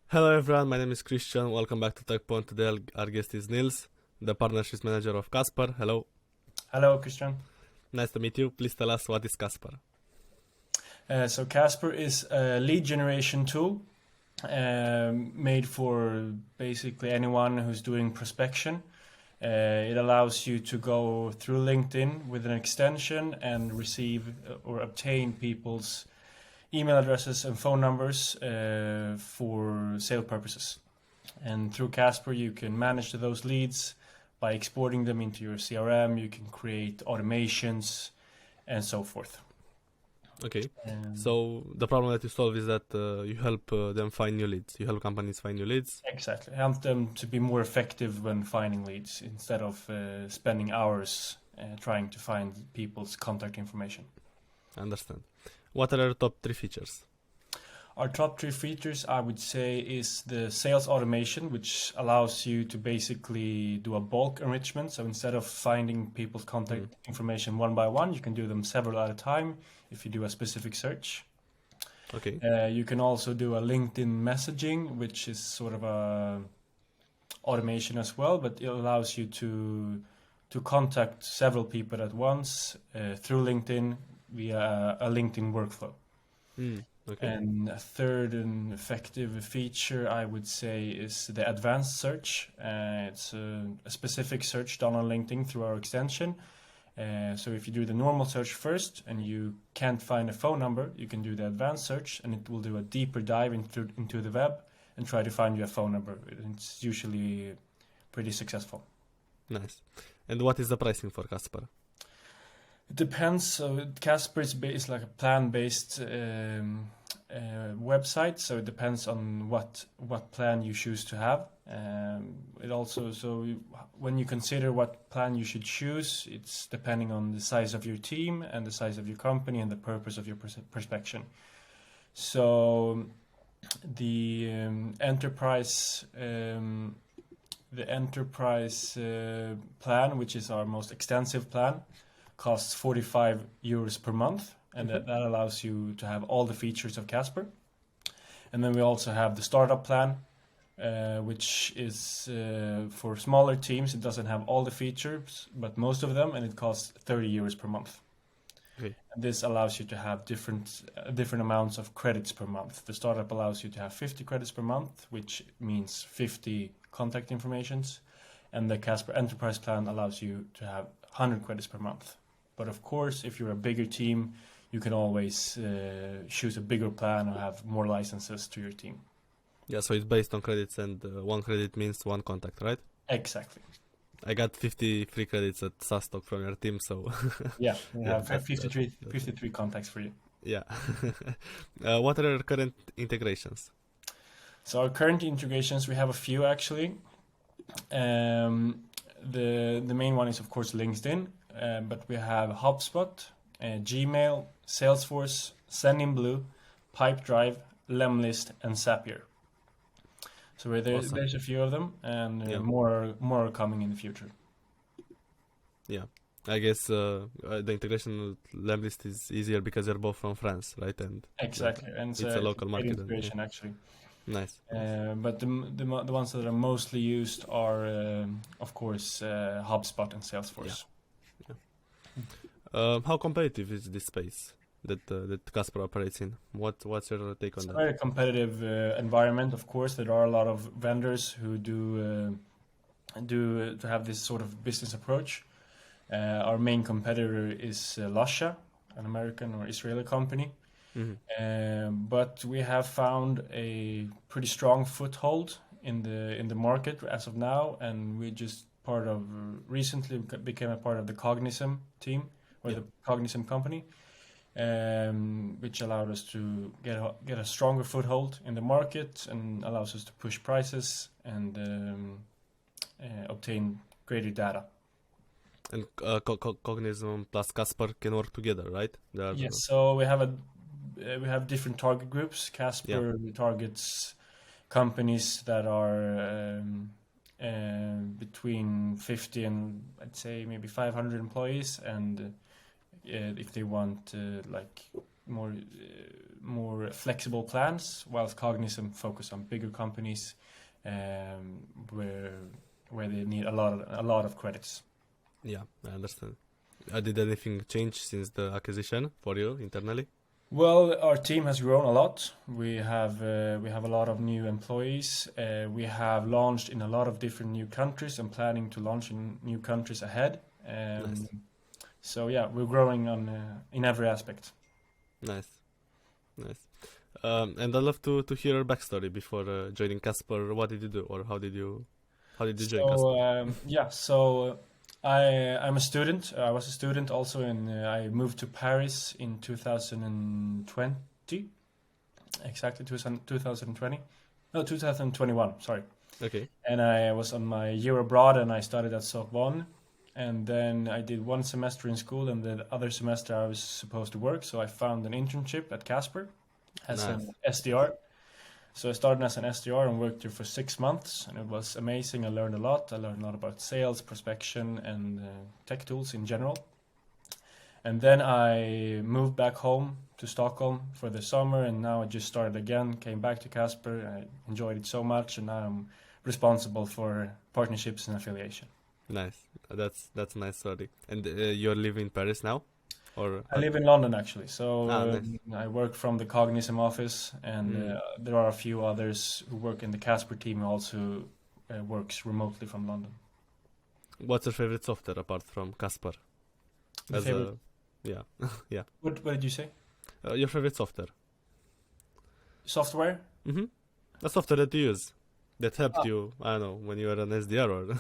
Hello everyone, my name is Christian. Welcome back to Tekpon. Today our guest is Nils, the partnerships manager of Kaspr. Hello. Hello, Christian. Nice to meet you. Please tell us what is Kaspr. So Kaspr is a lead generation tool made for basically anyone who's doing prospection. It allows you to go through LinkedIn with an extension and receive or obtain people's email addresses and phone numbers for sale purposes. And through Kaspr, you can manage those leads by exporting them into your CRM. You can create automations and so forth. Okay. So the problem that you solve is that you help them find new leads. You help companies find new leads. Exactly. Help them to be more effective when finding leads instead of spending hours trying to find people's contact information. I understand. What are your top 3 features? Our top 3 features, I would say, is the sales automation, which allows you to basically do a bulk enrichment. So instead of finding people's contact information one by one, you can do them several at a time if you do a specific search. Okay. You can also do a LinkedIn messaging, which is sort of a automation as well, but it allows you to contact several people at once through LinkedIn via a LinkedIn workflow. Okay. And a third and effective feature, I would say, is the advanced search. It's a specific search done on LinkedIn through our extension. So if you do the normal search first and you can't find a phone number, you can do the advanced search and it will do a deeper dive into the web and try to find you a phone number. It's usually pretty successful. Nice. And what is the pricing for Kaspr? It depends. So Kaspr is like a plan-based website, so it depends on what plan you choose to have. It also, when you consider what plan you should choose, it's depending on the size of your team and the size of your company and the purpose of your prospection. So the enterprise plan, which is our most extensive plan, costs 45 euros per month, and that allows you to have all the features of Kaspr. And then we also have the startup plan, which is for smaller teams. It doesn't have all the features, but most of them, and it costs 30 euros per month. Okay. And this allows you to have different amounts of credits per month. The startup allows you to have 50 credits per month, which means 50 contact informations, and the Kaspr Enterprise plan allows you to have 100 credits per month. But of course, if you're a bigger team, you can always choose a bigger plan or have more licenses to your team. Yeah, so it's based on credits, and 1 credit means 1 contact, right? Exactly. I got 50 free credits at SaaS Talk from your team, so... Yeah, we have 53 contacts for you. Yeah. What are your current integrations? So our current integrations, we have a few actually. The main one is of course LinkedIn, but we have HubSpot, Gmail, Salesforce, Sendinblue, Pipedrive, Lemlist, and Zapier. So Awesome. there's a few of them, and more are coming in the future. Yeah, I guess the integration with Lemlist is easier because they're both from France, right? And exactly, and it's a local market. Integration actually. Nice. But the ones that are mostly used are, of course, HubSpot and Salesforce. Yeah. How competitive is this space that Kaspr operates in? What's your take on that? It's a very competitive environment. Of course, there are a lot of vendors who do to have this sort of business approach. Our main competitor is Lasha, an American or Israeli company. But we have found a pretty strong foothold in the market as of now, and we just recently became a part of the Cognism team or the Cognism company, which allowed us to get a stronger foothold in the market and allows us to push prices and obtain greater data. And Cognism plus Kaspr can work together, right? Yes. So we have different target groups. Kaspr targets companies that are between 50 and I'd say maybe 500 employees, and if they want like more flexible plans, whilst Cognism focus on bigger companies where they need a lot of credits. Yeah, I understand. Did anything change since the acquisition for you internally? Well, our team has grown a lot. We have a lot of new employees. We have launched in a lot of different new countries and planning to launch in new countries ahead. Nice. So yeah, we're growing in every aspect. Nice. And I'd love to hear your backstory before joining Kaspr. What did you do, or how did you join Kaspr? So I'm a student. I was a student also, and I moved to Paris in 2020. Exactly 2020. No, 2021. Sorry. Okay. And I was on my year abroad, and I started at Sorbonne. And then I did one semester in school, and the other semester I was supposed to work. So I found an internship at Kaspr as an SDR. So I started as an SDR and worked there for 6 months, and it was amazing. I learned a lot. I learned a lot about sales, prospection, and tech tools in general. And then I moved back home to Stockholm for the summer, and now I just started again, came back to Kaspr. I enjoyed it so much, and now I'm responsible for partnerships and affiliation. Nice. That's a nice story. And you're living in Paris now, or I live in London actually. So nice. I work from the Cognism office, and there are a few others who work in the Kaspr team who also works remotely from London. What's your favorite software apart from Kaspr? Yeah. What did you say? Your favorite software? Software? Mm-hmm. A software that you use that helped you, I don't know, when you were an SDR or...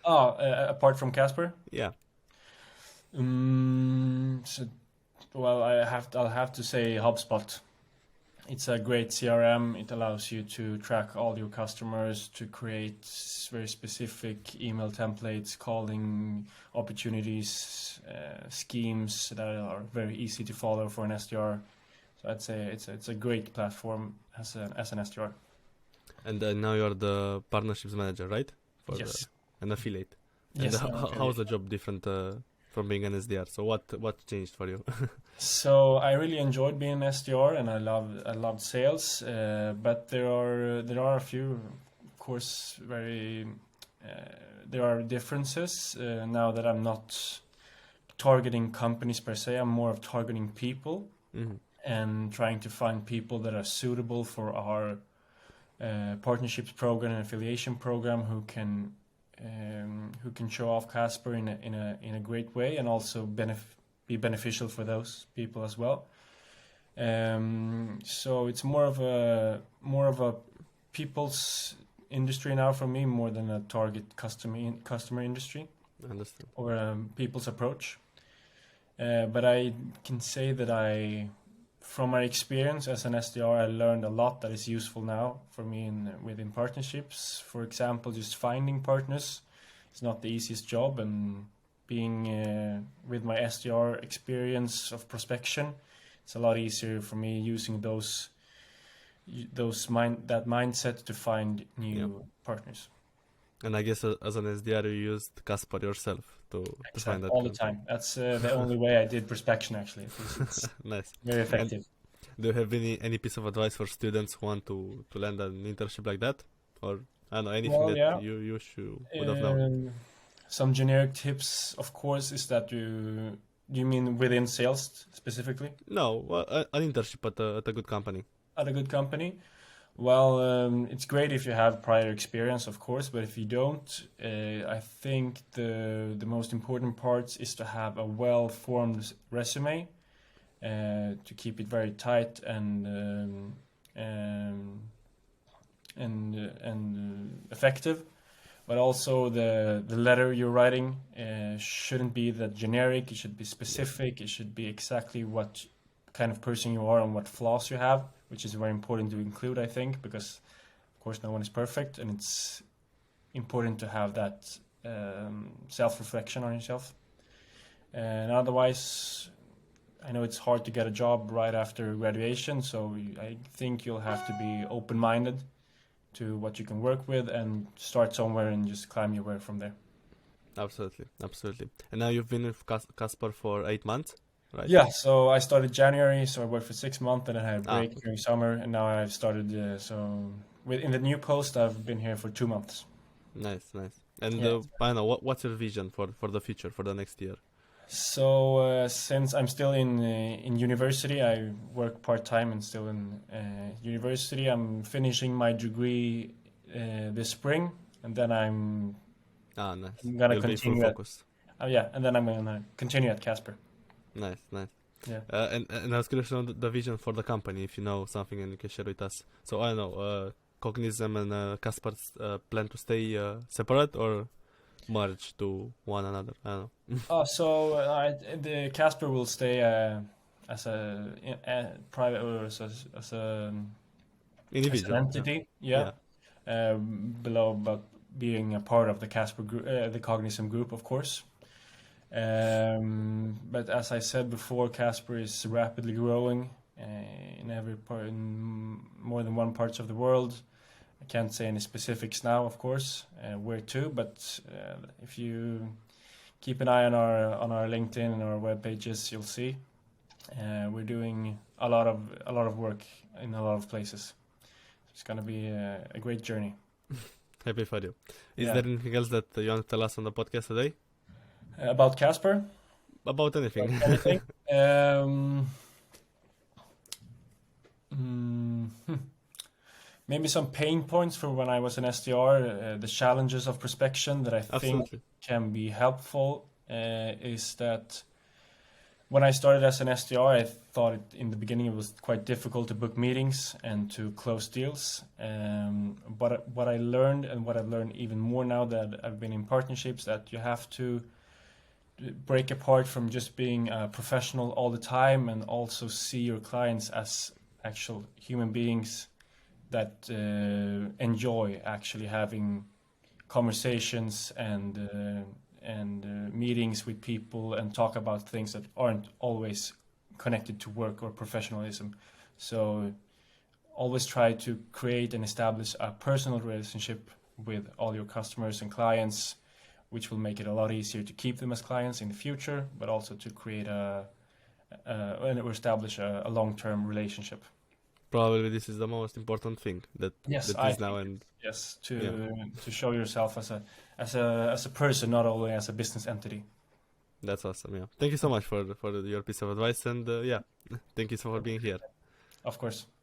Apart from Kaspr? Yeah. Well, I'll have to say HubSpot. It's a great CRM. It allows you to track all your customers, to create very specific email templates, calling opportunities, schemes that are very easy to follow for an SDR. So I'd say it's a great platform as an SDR. And now you're the partnerships manager, right? Yes. An affiliate. Yes. And how's the job different from being an SDR? So what changed for you? So I really enjoyed being an SDR, and I loved sales. But there are a few, of course, there are differences now that I'm not targeting companies per se. I'm more of targeting people and trying to find people that are suitable for our partnerships program and affiliation program who can show off Kaspr in a great way, and also be beneficial for those people as well. So it's more of a people's industry now for me, more than a target customer industry. I understand. Or people's approach. But I can say that from my experience as an SDR, I learned a lot that is useful now for me within partnerships. For example, just finding partners is not the easiest job, and being with my SDR experience of prospection, it's a lot easier for me using that mindset to find new partners. And I guess as an SDR, you used Kaspr yourself to find that all the time. That's the only way I did prospection, actually. It's nice. Very effective. And do you have any piece of advice for students who want to land an internship like that? Or I don't know, anything you would have known? Some generic tips, of course, is that you mean within sales specifically? No, an internship at a good company. At a good company? Well, it's great if you have prior experience, of course, but if you don't, I think the most important part is to have a well-formed resume, to keep it very tight and effective. But also the letter you're writing shouldn't be that generic. It should be specific. It should be exactly what kind of person you are and what flaws you have, which is very important to include, I think, because of course no one is perfect, and it's important to have that self-reflection on yourself. And otherwise, I know it's hard to get a job right after graduation, so I think you'll have to be open-minded to what you can work with and start somewhere and just climb your way from there. Absolutely. And now you've been with Kaspr for 8 months? right? Yeah, so I started January, so I worked for 6 months, and then I had a break during summer, and now I've started. In the new post, I've been here for 2 months. Nice, nice. And Yeah. I don't know, what's your vision for the future, for the next year? So since I'm still in university, I work part time and still in university. I'm finishing my degree this spring, and then I'm Nice. gonna You'll be full continue at focus. yeah, and then I'm gonna continue at Kaspr. Nice, nice. Yeah. And I was curious to know the vision for the company, if you know something and you can share with us. So I don't know, Cognism and Kaspr plan to stay separate or merge to one another? I don't know. So the Kaspr will stay as a private or as an Individual. entity, yeah. Below, but being a part of the Kaspr group, the Cognism group, of course. But as I said before, Kaspr is rapidly growing in more than one parts of the world. I can't say any specifics now, of course, where to, but if you keep an eye on our LinkedIn and our web pages, you'll see we're doing a lot of work in a lot of places. It's gonna be a great journey. Happy for you. Is there anything else that you want to tell us on the podcast today? About Kaspr? About anything. Maybe some pain points for when I was an SDR, the challenges of prospection that I think can be helpful is that when I started as an SDR, I thought in the beginning it was quite difficult to book meetings and to close deals. But what I learned, and what I've learned even more now that I've been in partnerships, that you have to break apart from just being a professional all the time and also see your clients as actual human beings that enjoy actually having conversations and meetings with people and talk about things that aren't always connected to work or professionalism. So always try to create and establish a personal relationship with all your customers and clients, which will make it a lot easier to keep them as clients in the future, but also to create and establish a long-term relationship. Probably this is the most important thing that is now, and yes, to show yourself as a person, not only as a business entity. That's awesome. Yeah, thank you so much for your piece of advice, and thank you so much for being here. Of course.